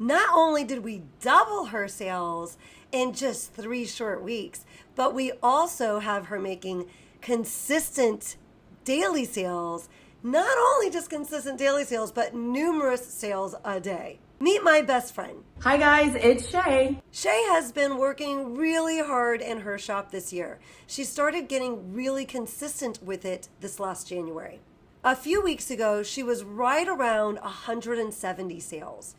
Not only did we double her sales in just 3 short weeks, but we also have her making consistent daily sales. Not only just consistent daily sales, but numerous sales a day. Meet my best friend. Hi guys, it's Shay. Shay has been working really hard in her shop this year. She started getting really consistent with it this last January. A few weeks ago, she was right around 170 sales.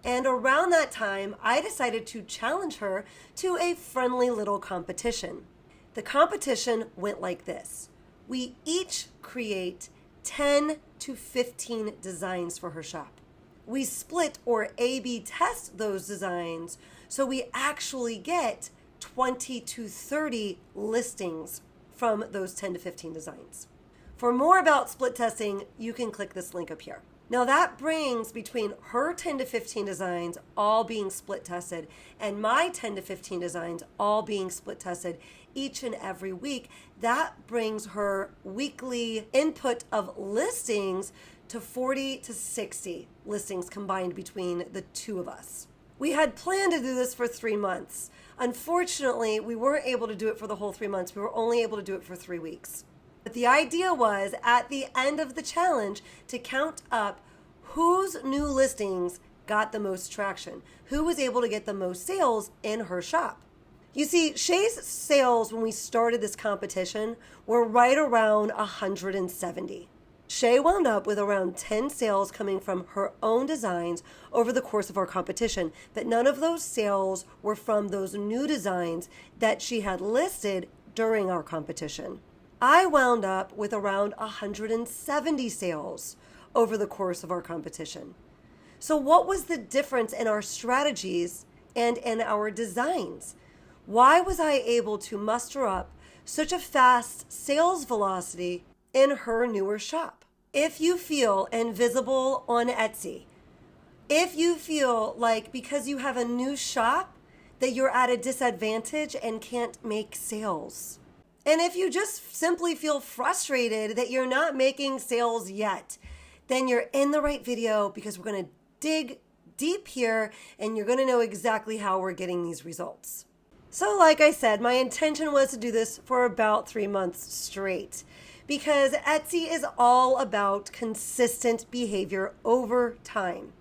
And around that time, I decided to challenge her to a friendly little competition. The competition went like this. We each create 10 to 15 designs for her shop. We split or A/B test those designs so we actually get 20 to 30 listings from those 10 to 15 designs. For more about split testing, you can click this link up here. Now that brings between her 10 to 15 designs all being split tested and my 10 to 15 designs all being split tested each and every week. That brings her weekly input of listings to 40 to 60 listings combined between the two of us. We had planned to do this for 3 months. Unfortunately, we weren't able to do it for the whole 3 months. We were only able to do it for 3 weeks. But the idea was at the end of the challenge to count up whose new listings got the most traction, who was able to get the most sales in her shop. You see, Shay's sales when we started this competition were right around 170. Shay wound up with around 10 sales coming from her own designs over the course of our competition, but none of those sales were from those new designs that she had listed during our competition. I wound up with around 170 sales over the course of our competition. So what was the difference in our strategies and in our designs? Why was I able to muster up such a fast sales velocity in her newer shop? If you feel invisible on Etsy, if you feel like because you have a new shop that you're at a disadvantage and can't make sales, and if you just simply feel frustrated that you're not making sales yet, then you're in the right video because we're going to dig deep here and you're going to know exactly how we're getting these results. So like I said, my intention was to do this for about 3 months straight because Etsy is all about consistent behavior over time.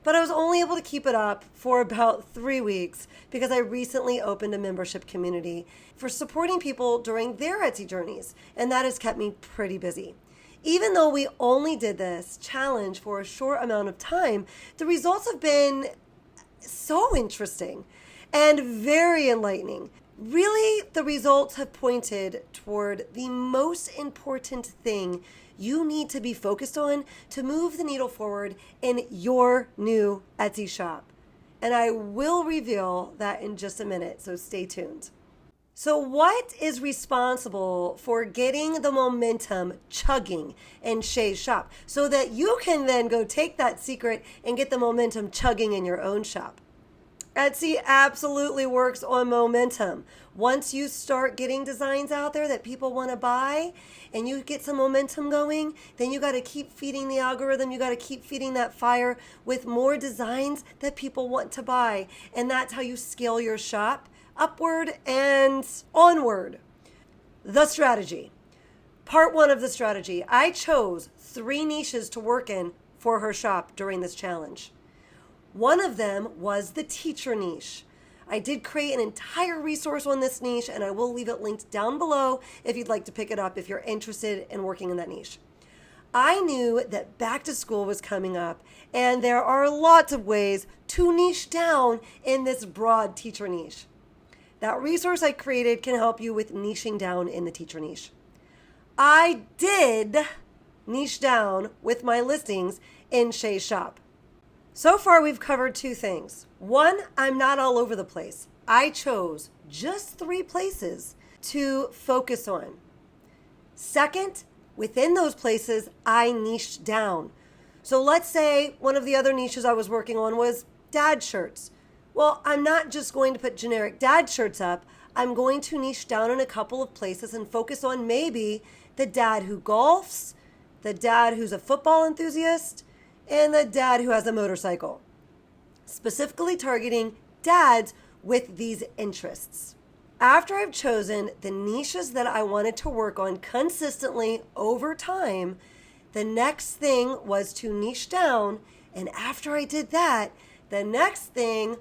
But I was only able to keep it up for about 3 weeks because I recently opened a membership community for supporting people during their Etsy journeys, and that has kept me pretty busy. Even though we only did this challenge for a short amount of time, the results have been so interesting and very enlightening. Really, the results have pointed toward the most important thing you need to be focused on to move the needle forward in your new Etsy shop. And I will reveal that in just a minute, so stay tuned. So what is responsible for getting the momentum chugging in Shay's shop so that you can then go take that secret and get the momentum chugging in your own shop? Etsy absolutely works on momentum. Once you start getting designs out there that people want to buy and you get some momentum going, then you got to keep feeding the algorithm. You got to keep feeding that fire with more designs that people want to buy. And that's how you scale your shop upward and onward. The strategy. Part 1 of the strategy. I chose 3 niches to work in for her shop during this challenge. One of them was the teacher niche. I did create an entire resource on this niche, and I will leave it linked down below if you'd like to pick it up if you're interested in working in that niche. I knew that back to school was coming up, and there are lots of ways to niche down in this broad teacher niche. That resource I created can help you with niching down in the teacher niche. I did niche down with my listings in Shay's shop. So far, we've covered 2 things. 1, I'm not all over the place. I chose just 3 places to focus on. Second, within those places, I niched down. So let's say one of the other niches I was working on was dad shirts. Well, I'm not just going to put generic dad shirts up. I'm going to niche down in a couple of places and focus on maybe the dad who golfs, the dad who's a football enthusiast, and the dad who has a motorcycle. specifically targeting dads with these interests. After I've chosen the niches that I wanted to work on consistently over time, the next thing was to niche down. And after I did that, the next thing,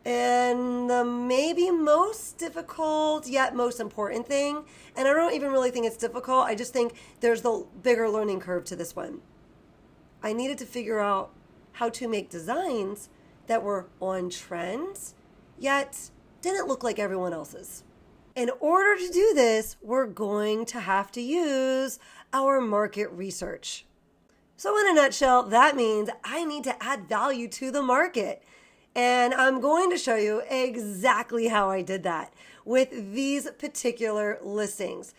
and the maybe most difficult yet most important thing, and I don't even really think it's difficult, I just think there's the bigger learning curve to this one. I needed to figure out how to make designs that were on trend, yet didn't look like everyone else's. In order to do this, we're going to have to use our market research. So in a nutshell, that means I need to add value to the market. And I'm going to show you exactly how I did that with these particular listings.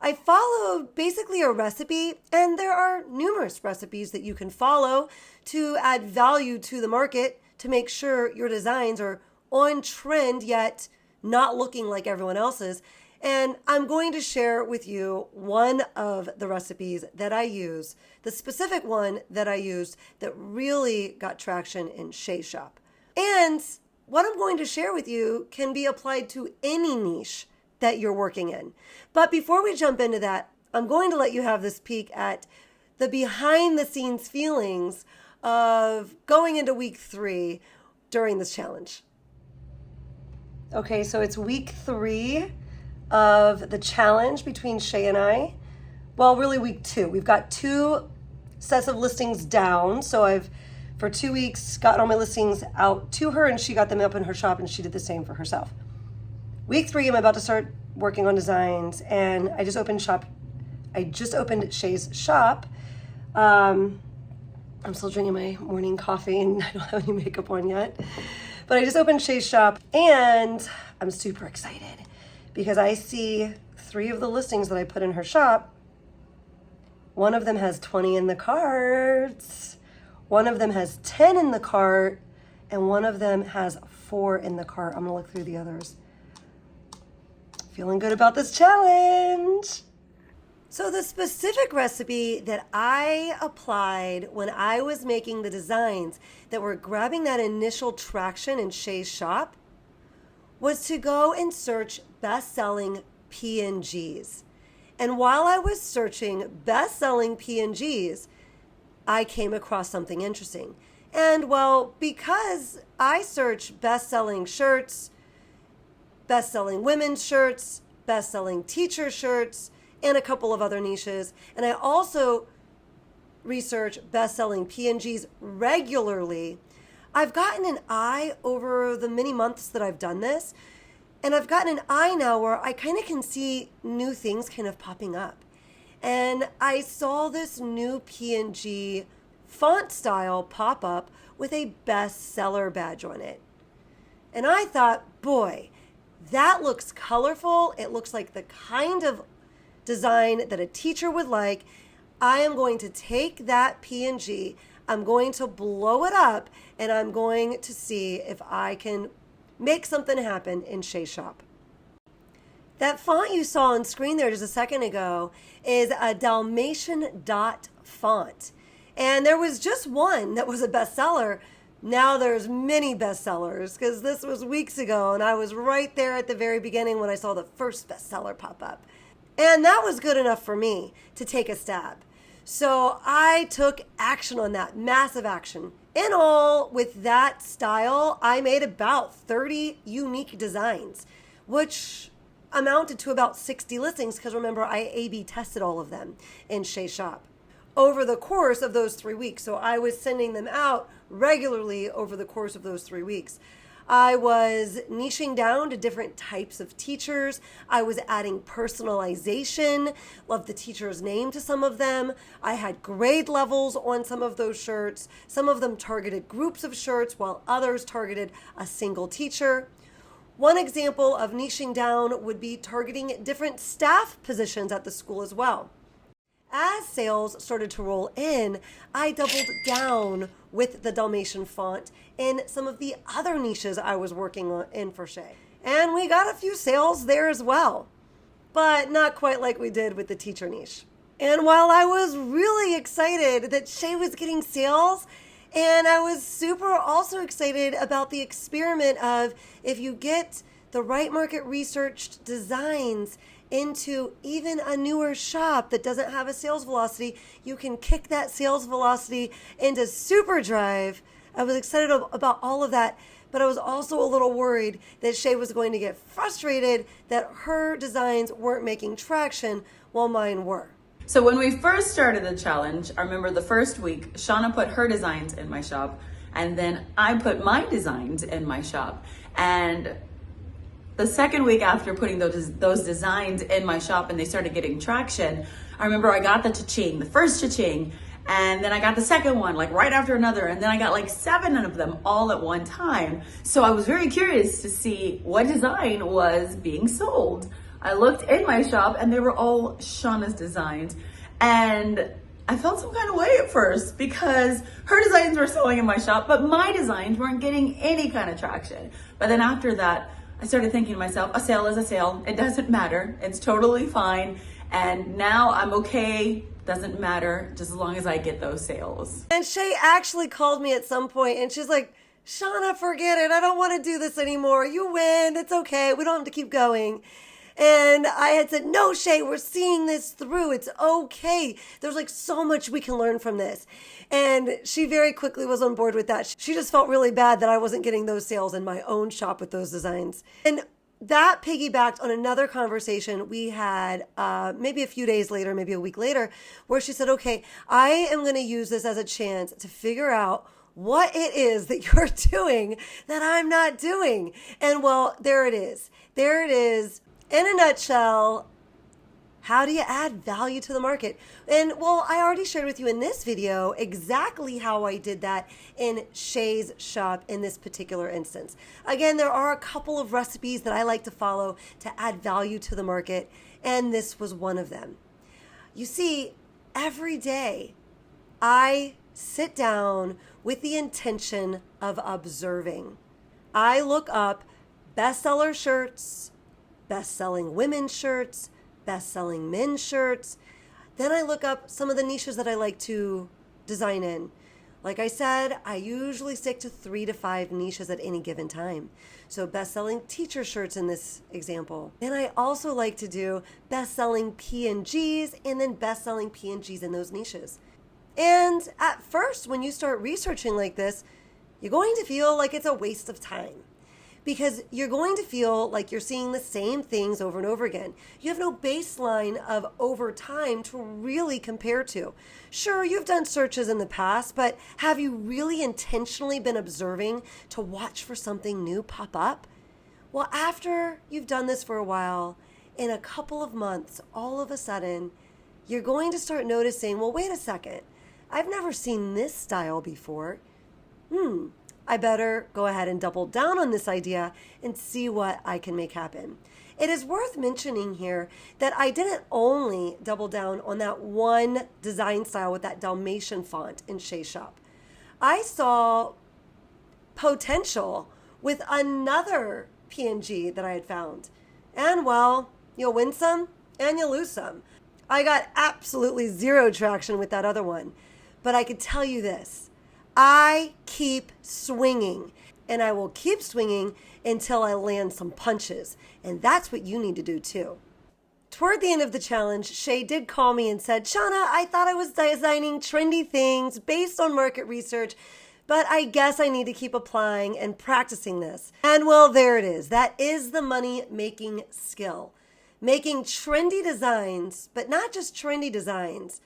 I followed basically a recipe, and there are numerous recipes that you can follow to add value to the market to make sure your designs are on trend yet not looking like everyone else's. And I'm going to share with you one of the recipes that I use, the specific one that I used that really got traction in Shay's shop. And what I'm going to share with you can be applied to any niche that you're working in. But before we jump into that, I'm going to let you have this peek at the behind the scenes feelings of going into week 3 during this challenge. Okay, so it's week 3 of the challenge between Shay and I. Well, really week 2. We've got 2 sets of listings down. So I've, for 2 weeks, gotten all my listings out to her, and she got them up in her shop, and she did the same for herself. Week 3, I'm about to start working on designs, and I just opened Shay's shop. I'm still drinking my morning coffee, and I don't have any makeup on yet. But I just opened Shay's shop, and I'm super excited because I see 3 of the listings that I put in her shop. One of them has 20 in the carts, one of them has 10 in the cart, and one of them has 4 in the cart. I'm gonna look through the others. Feeling good about this challenge. So the specific recipe that I applied when I was making the designs that were grabbing that initial traction in Shay's shop was to go and search best-selling PNGs. And while I was searching best-selling PNGs, I came across something interesting. And well, because I search best-selling shirts, best-selling women's shirts, best-selling teacher shirts, and a couple of other niches. And I also research best-selling PNGs regularly. I've gotten an eye over the many months that I've done this, and I've gotten an eye now where I kind of can see new things kind of popping up. And I saw this new PNG font style pop up with a bestseller badge on it. And I thought, boy, that looks colorful. It looks like the kind of design that a teacher would like. I am going to take that PNG, I'm going to blow it up, and I'm going to see if I can make something happen in Shay's shop. That font you saw on screen there just a second ago is a Dalmatian dot font. And there was just one that was a bestseller. Now there's many bestsellers because this was weeks ago, and I was right there at the very beginning when I saw the first bestseller pop up. And that was good enough for me to take a stab. So I took action on that, massive action. In all, with that style, I made about 30 unique designs, which amounted to about 60 listings because remember, I A/B tested all of them in Shay's shop over the course of those 3 weeks. So I was sending them out regularly over the course of those 3 weeks. I was niching down to different types of teachers. I was adding personalization of the teacher's name to some of them. I had grade levels on some of those shirts. Some of them targeted groups of shirts while others targeted a single teacher. One example of niching down would be targeting different staff positions at the school as well. As sales started to roll in, I doubled down with the Dalmatian font in some of the other niches I was working on in for Shay. And we got a few sales there as well, but not quite like we did with the teacher niche. And while I was really excited that Shay was getting sales, And I was super also excited about the experiment of if you get the right market researched designs into even a newer shop that doesn't have a sales velocity, you can kick that sales velocity into superdrive. I was excited about all of that, but I was also a little worried that Shay was going to get frustrated that her designs weren't making traction while mine were. So when we first started the challenge, I remember the first week, Shauna put her designs in my shop, and then I put my designs in my shop. And the second week after putting those designs in my shop and they started getting traction, I remember I got the cha-ching, the first cha-ching, and then I got the second one, like right after another, and then I got like 7 of them all at one time. So I was very curious to see what design was being sold. I looked in my shop and they were all Shauna's designs, and I felt some kind of way at first because her designs were selling in my shop, but my designs weren't getting any kind of traction. But then after that, I started thinking to myself, a sale is a sale. It doesn't matter. It's totally fine. And now I'm okay. Doesn't matter, just as long as I get those sales. And Shay actually called me at some point and she's like, Shauna, forget it. I don't want to do this anymore. You win. It's okay. We don't have to keep going. And I had said, no, Shay, we're seeing this through. It's okay. There's like so much we can learn from this. And she very quickly was on board with that. She just felt really bad that I wasn't getting those sales in my own shop with those designs. And that piggybacked on another conversation we had maybe a few days later, maybe a week later, where she said, okay, I am going to use this as a chance to figure out what it is that you're doing that I'm not doing. And well, there it is. There it is. In a nutshell, how do you add value to the market? And well, I already shared with you in this video exactly how I did that in Shay's shop in this particular instance. Again, there are a couple of recipes that I like to follow to add value to the market, and this was one of them. You see, every day I sit down with the intention of observing. I look up bestseller shirts, best-selling women's shirts, best-selling men's shirts. Then I look up some of the niches that I like to design in. Like I said, I usually stick to 3 to 5 niches at any given time. So best-selling teacher shirts in this example. Then I also like to do best-selling P&Gs and then best-selling P&Gs in those niches. And at first, when you start researching like this, you're going to feel like it's a waste of time, because you're going to feel like you're seeing the same things over and over again. You have no baseline of over time to really compare to. Sure, you've done searches in the past, but have you really intentionally been observing to watch for something new pop up? Well, after you've done this for a while, in a couple of months, all of a sudden, you're going to start noticing, well, wait a second. I've never seen this style before. I better go ahead and double down on this idea and see what I can make happen. It is worth mentioning here that I didn't only double down on that one design style with that Dalmatian font in Shay's shop. I saw potential with another P&G that I had found. And well, you'll win some and you'll lose some. I got absolutely zero traction with that other one. But I could tell you this. I keep swinging, and I will keep swinging until I land some punches. And that's what you need to do too. Toward the end of the challenge, Shay did call me and said, Shauna, I thought I was designing trendy things based on market research, but I guess I need to keep applying and practicing this. And well, there it is. That is the money-making skill. Making trendy designs, but not just trendy designs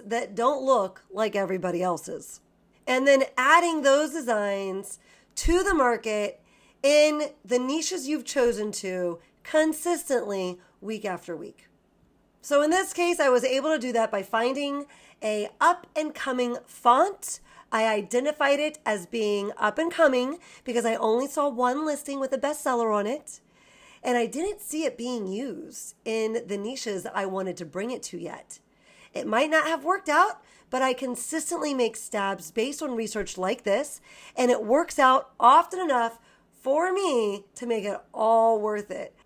that don't look like everybody else's. And then adding those designs to the market in the niches you've chosen to consistently week after week. So in this case, I was able to do that by finding a up and coming font. I identified it as being up and coming because I only saw one listing with a bestseller on it. And I didn't see it being used in the niches that I wanted to bring it to yet. It might not have worked out, but I consistently make stabs based on research like this, and it works out often enough for me to make it all worth it.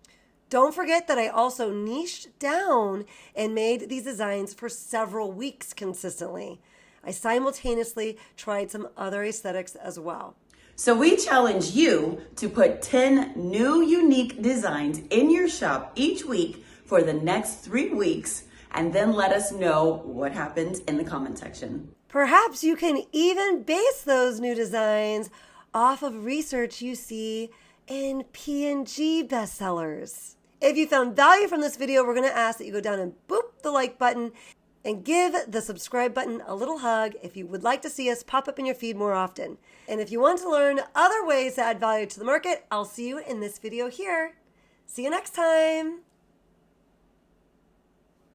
Don't forget that I also niched down and made these designs for several weeks consistently. I simultaneously tried some other aesthetics as well. So we challenge you to put 10 new unique designs in your shop each week for the next 3 weeks, and then let us know what happens in the comment section. Perhaps you can even base those new designs off of research you see in P&G bestsellers. If you found value from this video, we're going to ask that you go down and boop the like button and give the subscribe button a little hug if you would like to see us pop up in your feed more often. And if you want to learn other ways to add value to the market, I'll see you in this video here. See you next time.